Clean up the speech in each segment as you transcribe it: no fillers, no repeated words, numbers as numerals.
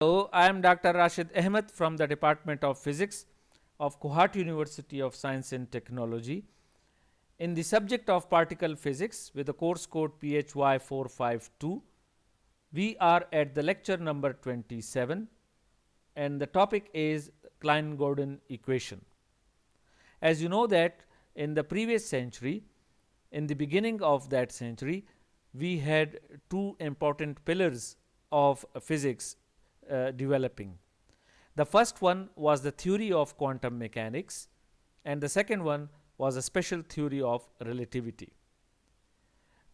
Hello, I am Dr. Rashid Ahmed from the Department of Physics of Kohat University of Science and Technology in the subject of particle physics with the course code PHY 452. We are at the lecture number 27 and the topic is Klein-Gordon equation. As you know that in the previous century, in the beginning of that century, we had two important pillars of physics developing. The first one was the theory of quantum mechanics and the second one was a special theory of relativity.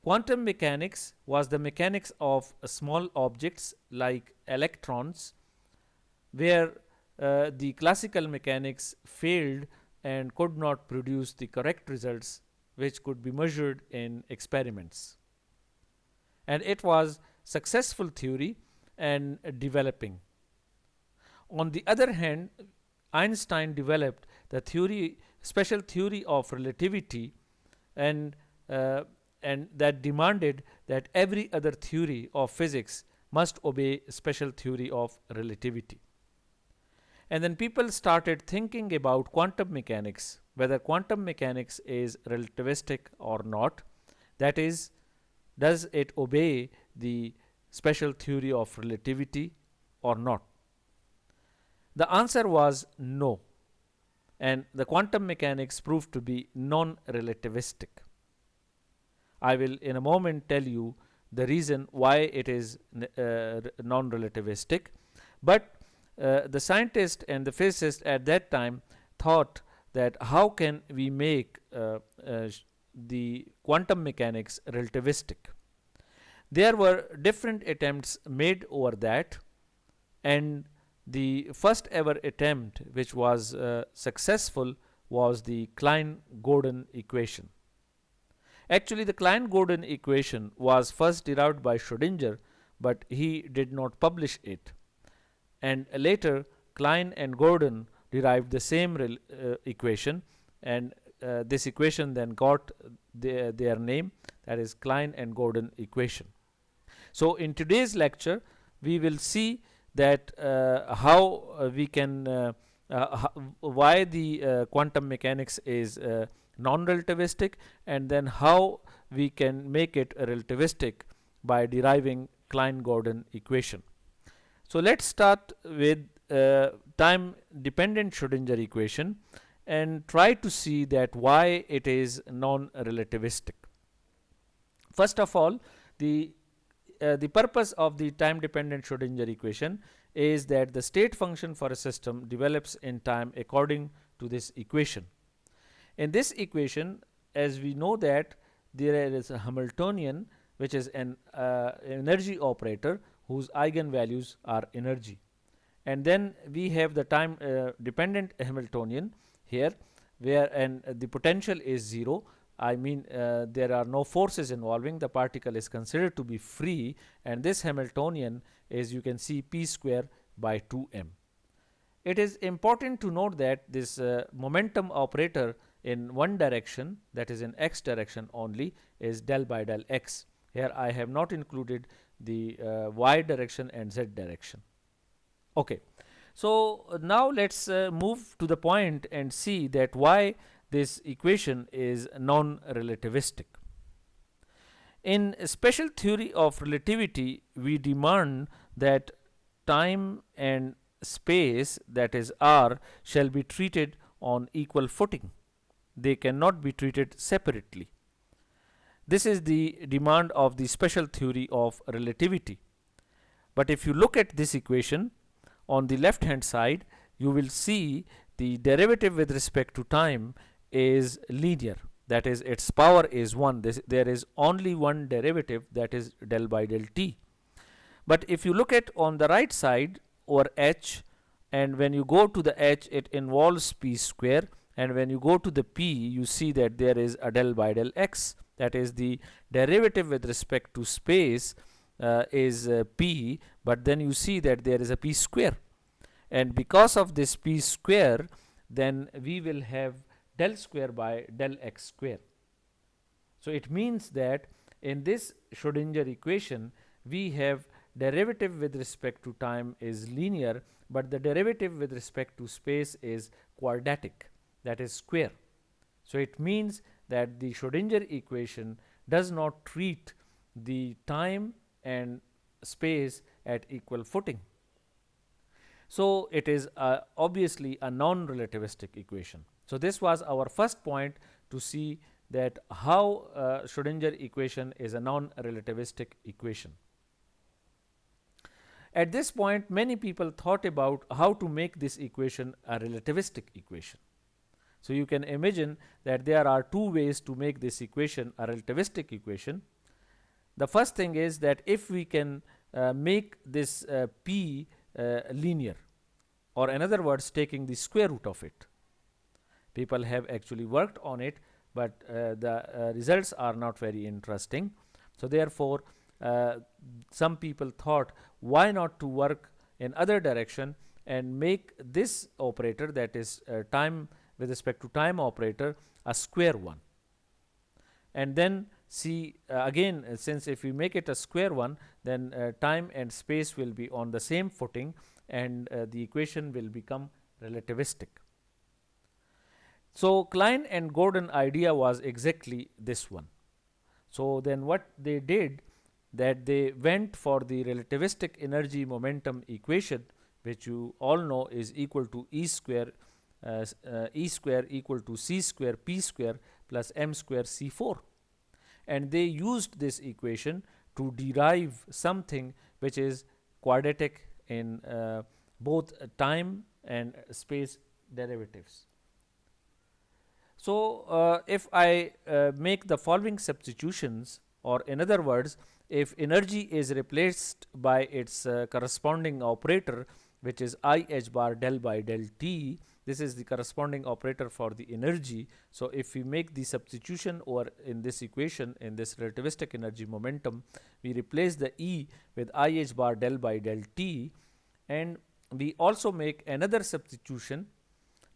Quantum mechanics was the mechanics of small objects like electrons, where the classical mechanics failed and could not produce the correct results which could be measured in experiments. And it was successful theory and developing. On the other hand, Einstein developed the special theory of relativity, and that demanded that every other theory of physics must obey special theory of relativity. And then people started thinking about quantum mechanics, whether quantum mechanics is relativistic or not. That is, does it obey the special theory of relativity or not? The answer was no, and the quantum mechanics proved to be non-relativistic. I will in a moment tell you the reason why it is non-relativistic, but the scientist and the physicist at that time thought that how can we make the quantum mechanics relativistic. There were different attempts made over that, and the first ever attempt which was successful was the Klein-Gordon equation. Actually, the Klein-Gordon equation was first derived by Schrödinger, but he did not publish it. And later, Klein and Gordon derived the same equation, and this equation then got their name, that is Klein and Gordon equation. So in today's lecture, we will see that how we can why the quantum mechanics is non-relativistic, and then how we can make it relativistic by deriving Klein-Gordon equation. So let's start with time-dependent Schrödinger equation and try to see that why it is non-relativistic. First of all, the purpose of the time-dependent Schrödinger equation is that the state function for a system develops in time according to this equation. In this equation, as we know that there is a Hamiltonian, which is an energy operator whose eigenvalues are energy, and then we have the time dependent Hamiltonian here, where the potential is 0. I mean, there are no forces involving, the particle is considered to be free, and this Hamiltonian is, you can see, p square by 2m. It is important to note that this momentum operator in one direction, that is in x direction only, is del by del x. Here I have not included the y direction and z direction. Okay, so now let's move to the point and see that why this equation is non-relativistic. In special theory of relativity, we demand that time and space, that is r, shall be treated on equal footing. They cannot be treated separately. This is the demand of the special theory of relativity. But if you look at this equation, on the left hand side, you will see the derivative with respect to time is linear, that is, its power is 1. There is only one derivative, that is del by del t. But if you look at on the right side over h, and when you go to the h, it involves p square, and when you go to the p, you see that there is a del by del x, that is the derivative with respect to space is p, but then you see that there is a p square, and because of this p square, then we will have del square by del x square. So it means that in this Schrödinger equation we have derivative with respect to time is linear, but the derivative with respect to space is quadratic, that is square. So it means that the Schrodinger equation does not treat the time and space at equal footing. So it is obviously a non-relativistic equation. So this was our first point to see that how Schrodinger equation is a non-relativistic equation. At this point, many people thought about how to make this equation a relativistic equation. So you can imagine that there are two ways to make this equation a relativistic equation. The first thing is that if we can make this p linear, or in other words taking the square root of it. People have actually worked on it, but the results are not very interesting. So therefore some people thought, why not to work in other direction and make this operator, that is time with respect to time operator, a square one, and then see again, since if we make it a square one, then time and space will be on the same footing, and the equation will become relativistic. So Klein and Gordon idea was exactly this one. So then what they did, that they went for the relativistic energy momentum equation, which you all know is equal to E square equal to C square P square plus M square C4, and they used this equation to derive something which is quadratic in both time and space derivatives. So if I make the following substitutions, or in other words, if energy is replaced by its corresponding operator, which is I h bar del by del t, this is the corresponding operator for the energy. So if we make the substitution over in this equation, in this relativistic energy momentum, we replace the E with I h bar del by del t, and we also make another substitution,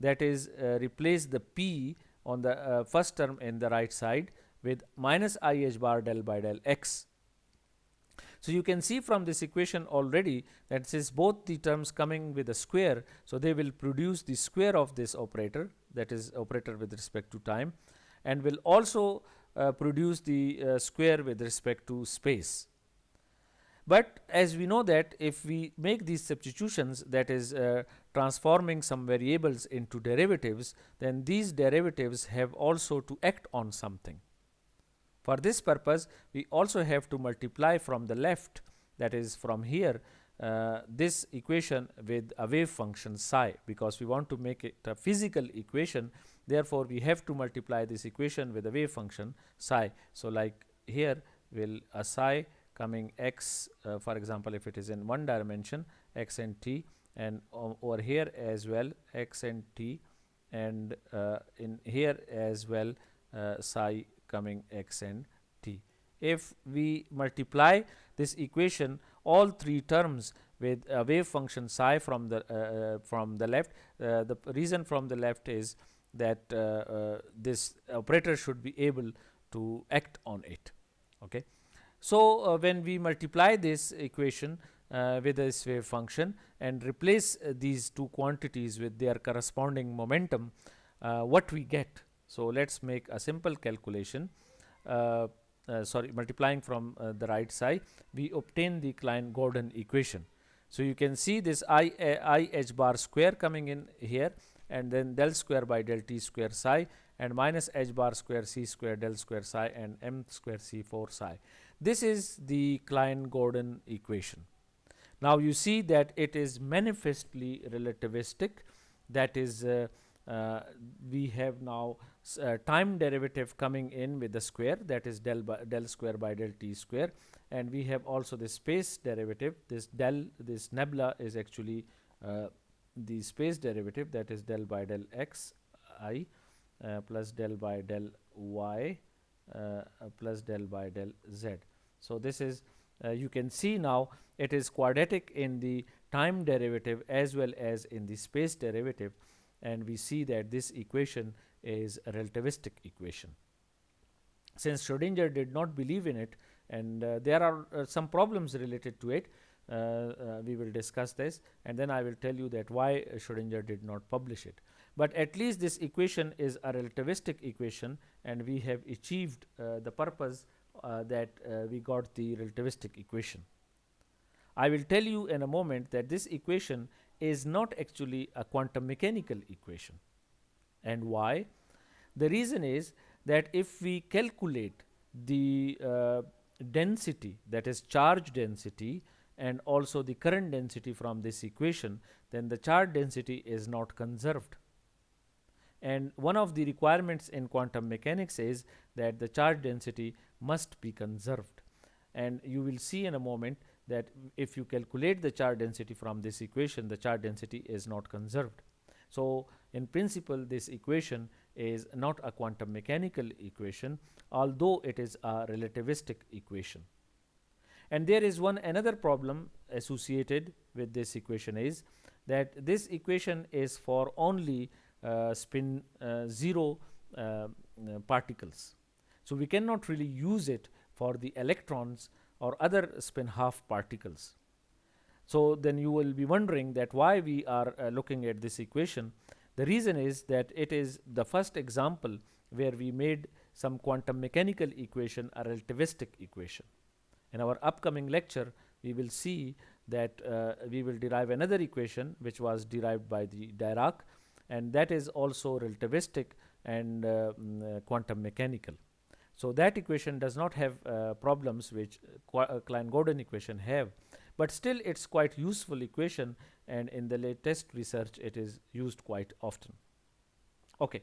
that is replace the P on the first term in the right side with minus I h bar del by del x. So you can see from this equation already that since both the terms coming with a square, so they will produce the square of this operator, that is operator with respect to time, and will also produce the square with respect to space. But as we know that if we make these substitutions, that is transforming some variables into derivatives, then these derivatives have also to act on something. For this purpose, we also have to multiply from the left, that is from here, this equation with a wave function psi, because we want to make it a physical equation. Therefore, we have to multiply this equation with a wave function psi. So like here will a psi coming x, for example, if it is in one dimension, x and t, and over here as well x and t, and in here as well psi coming x and t. If we multiply this equation, all three terms with a wave function psi from the left, the reason from the left is that this operator should be able to act on it. Okay. So when we multiply this equation with this wave function and replace these two quantities with their corresponding momentum, what we get? So let's make a simple calculation. Multiplying from the right side, we obtain the Klein-Gordon equation. So you can see this I h bar square coming in here, and then del square by del t square psi, and minus h bar square c square del square psi, and m square c4 psi. This is the Klein-Gordon equation. Now you see that it is manifestly relativistic, that is we have now time derivative coming in with the square, that is del square by del t square, and we have also the space derivative. This nebula is actually the space derivative, that is del by del x I plus del by del y plus del by del z. So this is you can see now it is quadratic in the time derivative as well as in the space derivative, and we see that this equation is a relativistic equation. Since Schrodinger did not believe in it, and there are some problems related to it, we will discuss this, and then I will tell you that why Schrödinger did not publish it. But at least this equation is a relativistic equation, and we have achieved the purpose that we got the relativistic equation. I will tell you in a moment that this equation is not actually a quantum mechanical equation. And why? The reason is that if we calculate the density, that is charge density, and also the current density from this equation, then the charge density is not conserved. And one of the requirements in quantum mechanics is that the charge density must be conserved. And you will see in a moment that if you calculate the charge density from this equation, the charge density is not conserved. So in principle, this equation is not a quantum mechanical equation, although it is a relativistic equation. And there is another problem associated with this equation, is that this equation is for only spin 0 particles. So we cannot really use it for the electrons or other spin half particles. So then you will be wondering that why we are looking at this equation. The reason is that it is the first example where we made some quantum mechanical equation a relativistic equation. In our upcoming lecture, we will see that we will derive another equation which was derived by the Dirac, and that is also relativistic and quantum mechanical. So that equation does not have problems which Klein-Gordon equation have, but still it's quite useful equation, and in the latest research it is used quite often. Okay,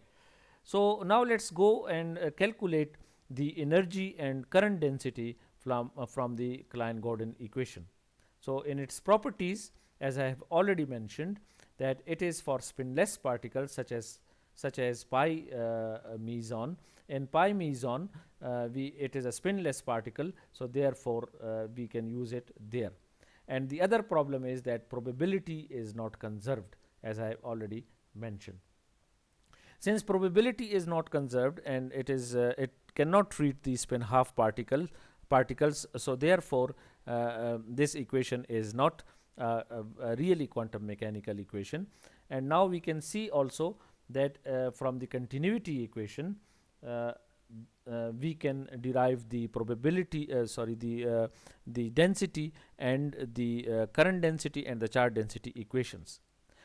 so now let's go and calculate the energy and current density from the Klein-Gordon equation. So in its properties, as I have already mentioned, that it is for spinless particles such as pi meson. In pi meson, it is a spinless particle, so therefore we can use it there. And the other problem is that probability is not conserved, as I have already mentioned. Since probability is not conserved and it cannot treat the spin half particles, so therefore this equation is not a really quantum mechanical equation. And now we can see also that from the continuity equation we can derive the probability the density and the current density and the charge density equations.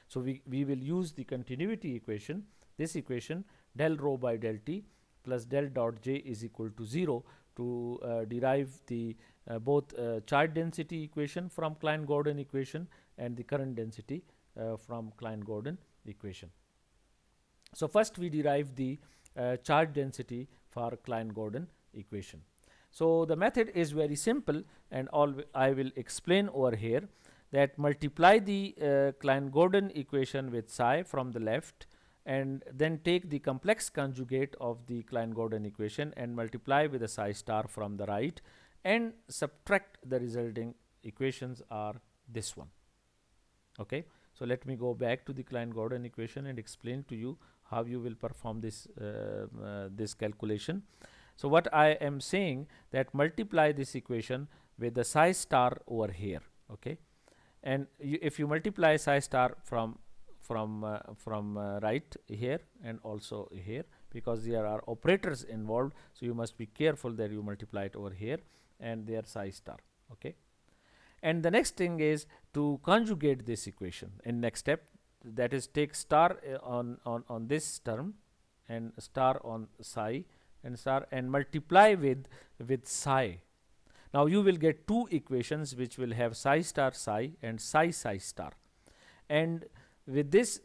So we will use the continuity equation, this equation, del rho by del t plus del dot j is equal to 0, to derive the both charge density equation from Klein-Gordon equation and the current density from Klein-Gordon equation. So first we derive the charge density for Klein-Gordon equation. So the method is very simple, and I will explain over here, that multiply the Klein-Gordon equation with psi from the left, and then take the complex conjugate of the Klein-Gordon equation and multiply with a psi star from the right, and subtract the resulting equations are this one. Okay, so let me go back to the Klein-Gordon equation and explain to you how you will perform this this calculation. So what I am saying, that multiply this equation with the psi star over here. Okay, and if you multiply psi star from right here and also here, because there are operators involved, so you must be careful that you multiply it over here and there psi star. Okay, and the next thing is to conjugate this equation in next step, that is take star on this term and star on psi and star and multiply with psi. Now you will get two equations which will have psi star psi and psi psi star, and with this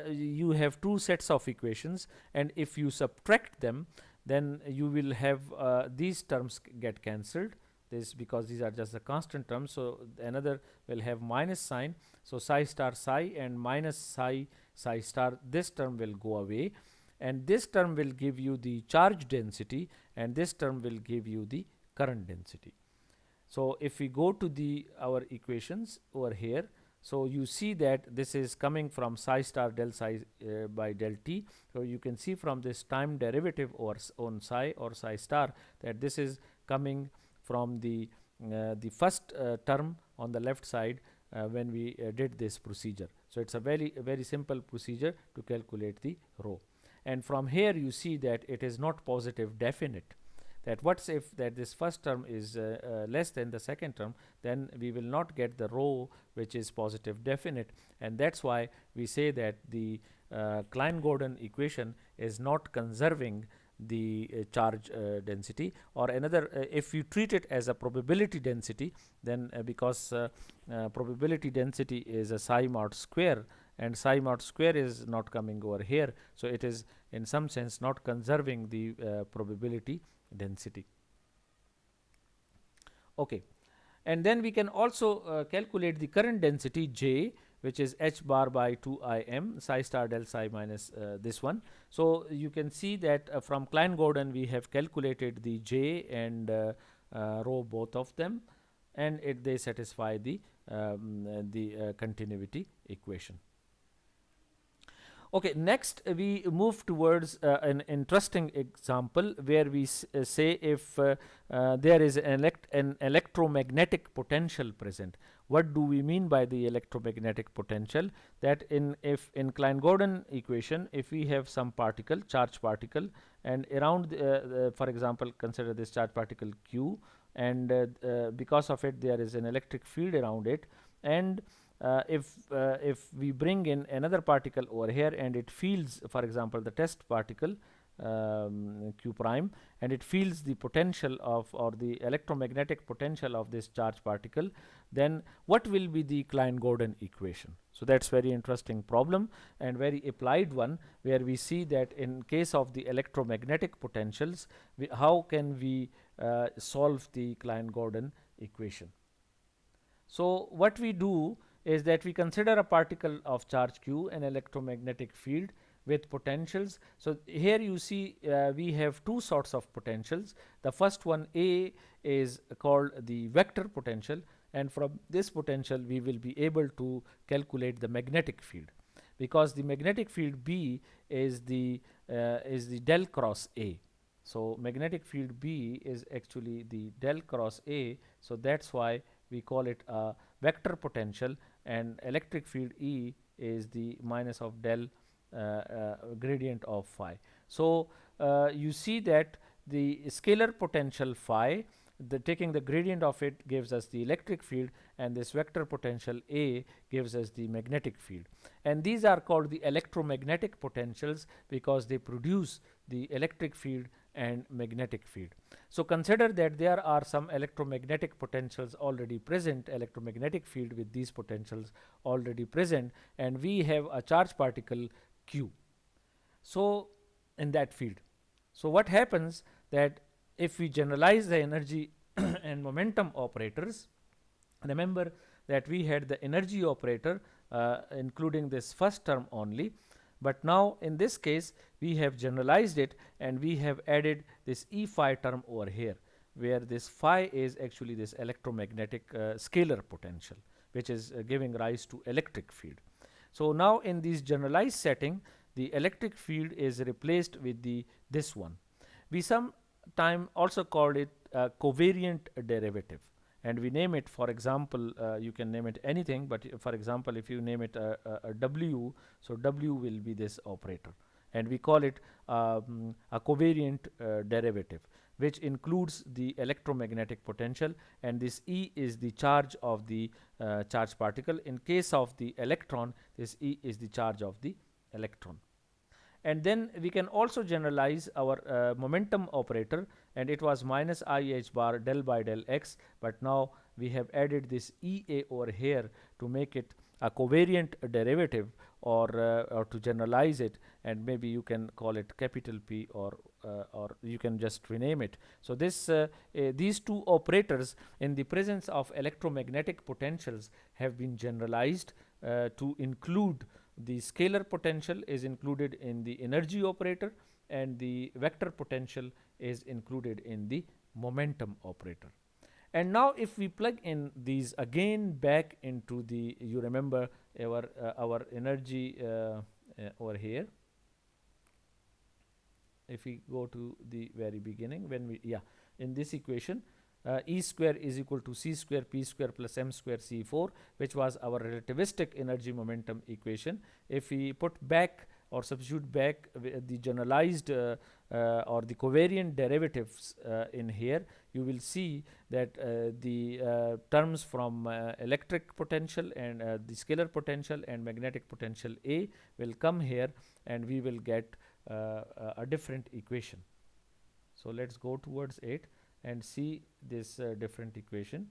you have two sets of equations, and if you subtract them, then you will have these terms get cancelled, this because these are just the constant terms, so another will have minus sign, so psi star psi and minus psi psi star, this term will go away, and this term will give you the charge density, and this term will give you the current density. So if we go to our equations over here, so you see that this is coming from psi star del psi by del t. So you can see from this time derivative on psi or psi star that this is coming from the the first term on the left side when we did this procedure. So it's a very simple procedure to calculate the rho. And from here you see that it is not positive definite, that what's if that this first term is less than the second term, then we will not get the rho which is positive definite, and that's why we say that the Klein-Gordon equation is not conserving the charge density, or another if you treat it as a probability density, then because probability density is a psi mod square, and psi mod square is not coming over here, so it is in some sense not conserving the probability density. Okay, and then we can also calculate the current density J, which is h bar by 2im psi star del psi minus this one. So you can see that from Klein-Gordon we have calculated the J and rho, both of them, and they satisfy the continuity equation. Okay, next we move towards an interesting example where we say if there is an electromagnetic potential present. What do we mean by the electromagnetic potential? That if in Klein-Gordon equation, if we have some particle, charge particle, and around for example consider this charge particle Q, and because of it there is an electric field around it, and if we bring in another particle over here and it feels, for example, the test particle Q prime, and it feels the potential of, or the electromagnetic potential of this charge particle, then what will be the Klein-Gordon equation? So that's very interesting problem and very applied one, where we see that in case of the electromagnetic potentials, how can we solve the Klein-Gordon equation? So what we do is that we consider a particle of charge Q, an electromagnetic field with potentials. So here you see we have two sorts of potentials. The first one, A, is called the vector potential, and from this potential we will be able to calculate the magnetic field, because the magnetic field B is the del cross A. So magnetic field B is actually the del cross A, so that's why we call it a vector potential, and electric field E is the minus of del gradient of phi. So you see that the scalar potential phi, taking the gradient of it gives us the electric field, and this vector potential A gives us the magnetic field, and these are called the electromagnetic potentials because they produce the electric field and magnetic field. So consider that there are some electromagnetic potentials already present, electromagnetic field with these potentials already present, and we have a charge particle Q, so in that field. So what happens that if we generalize the energy and momentum operators, remember that we had the energy operator including this first term only, but now in this case we have generalized it and we have added this E phi term over here, where this phi is actually this electromagnetic scalar potential, which is giving rise to electric field. So now in this generalized setting, the electric field is replaced with this one. We sometime also called it a covariant derivative, and we name it, for example, you can name it anything, but for example if you name it a W, so W will be this operator, and we call it a covariant derivative, which includes the electromagnetic potential, and this E is the charge of the charged particle. In case of the electron, this E is the charge of the electron. And then we can also generalize our momentum operator, and it was minus I h bar del by del x, but now we have added this EA over here to make it a covariant derivative, or to generalize it, and maybe you can call it capital P, or you can just rename it. So this these two operators in the presence of electromagnetic potentials have been generalized to include the scalar potential is included in the energy operator, and the vector potential is included in the momentum operator. And now if we plug in these again back into the, you remember our energy over here, if we go to the very beginning, when we in this equation E square is equal to c square p square plus m square c4, which was our relativistic energy momentum equation. If we put back or substitute back the generalized or the covariant derivatives in here, you will see that the terms from electric potential and the scalar potential and magnetic potential A will come here, and we will get a different equation. So let's go towards it and see this different equation.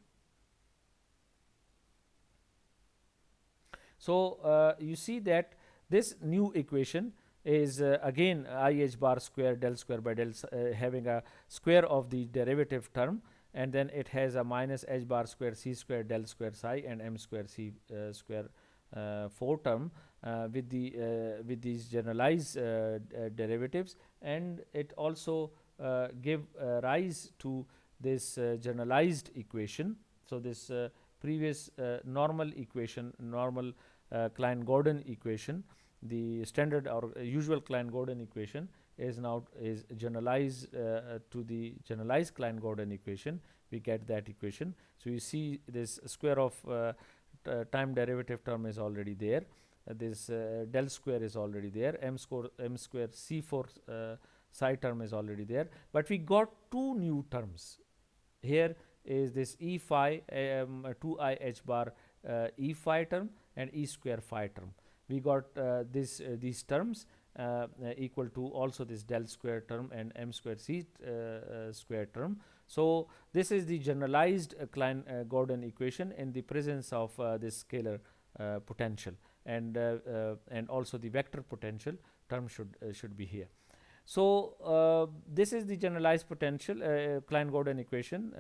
So you see that this new equation is again I h bar square del square by del having a square of the derivative term, and then it has a minus h bar square c square del square psi and m square c square 4 term with these generalized derivatives, and it also give rise to this generalized equation. So this previous normal equation, normal Klein-Gordon equation, the standard or usual Klein-Gordon equation is now generalized to the generalized Klein-Gordon equation. We get that equation. So you see this square of time derivative term is already there. This del square is already there. M square c4 psi term is already there. But we got two new terms. Here is this E phi 2I h bar E phi term and E square phi term. We got these terms equal to also this del square term and m square c square term. So this is the generalized Klein-Gordon equation in the presence of this scalar potential, and also the vector potential term should be here. So this is the generalized potential Klein-Gordon equation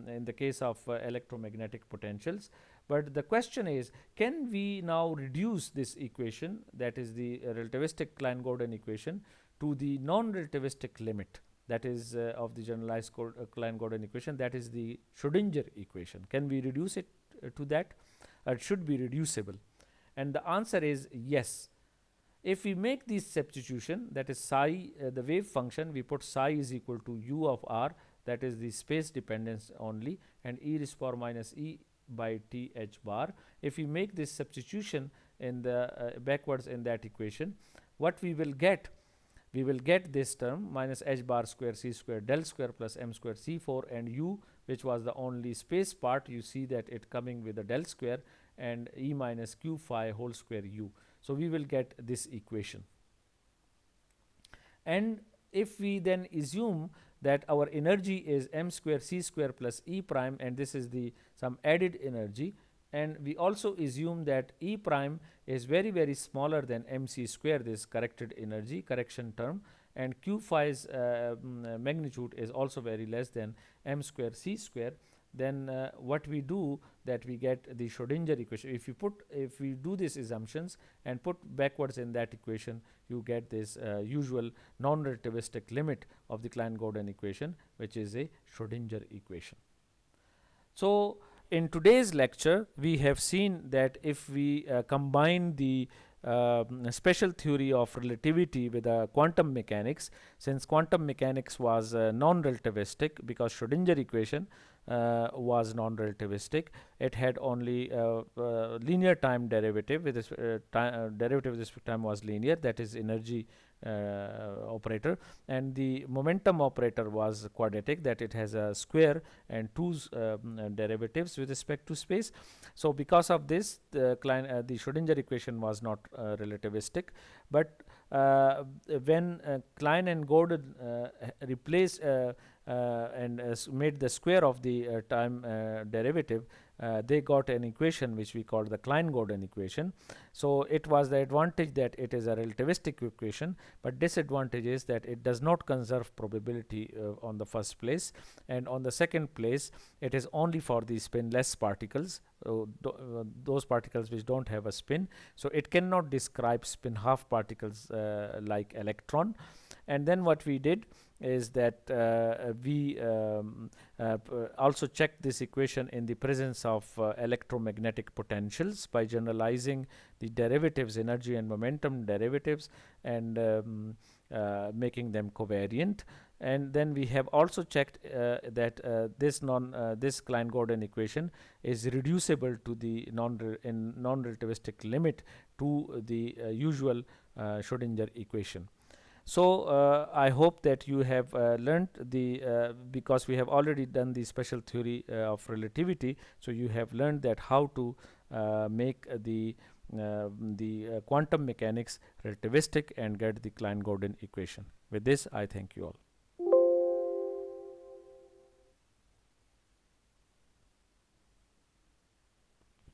in the case of electromagnetic potentials. But the question is, can we now reduce this equation, that is the relativistic Klein-Gordon equation, to the non-relativistic limit, that is of the generalized Klein-Gordon equation, that is the Schrodinger equation? Can we reduce it to that? It should be reducible. And the answer is yes. If we make this substitution, that is psi, the wave function, we put psi is equal to u of r, that is the space dependence only, and e raised to power minus e by t h bar. If we make this substitution in the backwards in that equation, what we will get this term minus h bar square c square del square plus m square c4, and u, which was the only space part, you see that it coming with a del square, and e minus q phi whole square u. So we will get this equation. And if we then assume that our energy is m square c square plus e prime, and this is the some added energy, and we also assume that e prime is very, very smaller than mc square, this corrected energy, correction term, and q phi's magnitude is also very less than m square c square, then what we do, that we get the Schrodinger equation. If we do these assumptions and put backwards in that equation, you get this usual non-relativistic limit of the Klein-Gordon equation, which is a Schrodinger equation. So in today's lecture, we have seen that if we combine the special theory of relativity with quantum mechanics, since quantum mechanics was non-relativistic because Schrodinger equation was non-relativistic, it had only linear time derivative with this derivative this time was linear, that is energy operator, and the momentum operator was quadratic, that it has a square and two derivatives with respect to space. So because of this, the Schrodinger equation was not relativistic. But when Klein and Gordon replaced and made the square of the time derivative, they got an equation which we call the Klein-Gordon equation. So it was the advantage that it is a relativistic equation, but disadvantage is that it does not conserve probability on the first place, and on the second place it is only for the spinless particles, those particles which don't have a spin. So it cannot describe spin half particles like electron. And then what we did is that we also checked this equation in the presence of electromagnetic potentials by generalizing the derivatives, energy and momentum derivatives, and making them covariant. And then we have also checked that this Klein-Gordon equation is reducible to the non-relativistic limit to the usual Schrodinger equation. So I hope that you have learned because we have already done the special theory of relativity, so you have learned that how to make the quantum mechanics relativistic and get the Klein-Gordon equation. With this, I thank you all.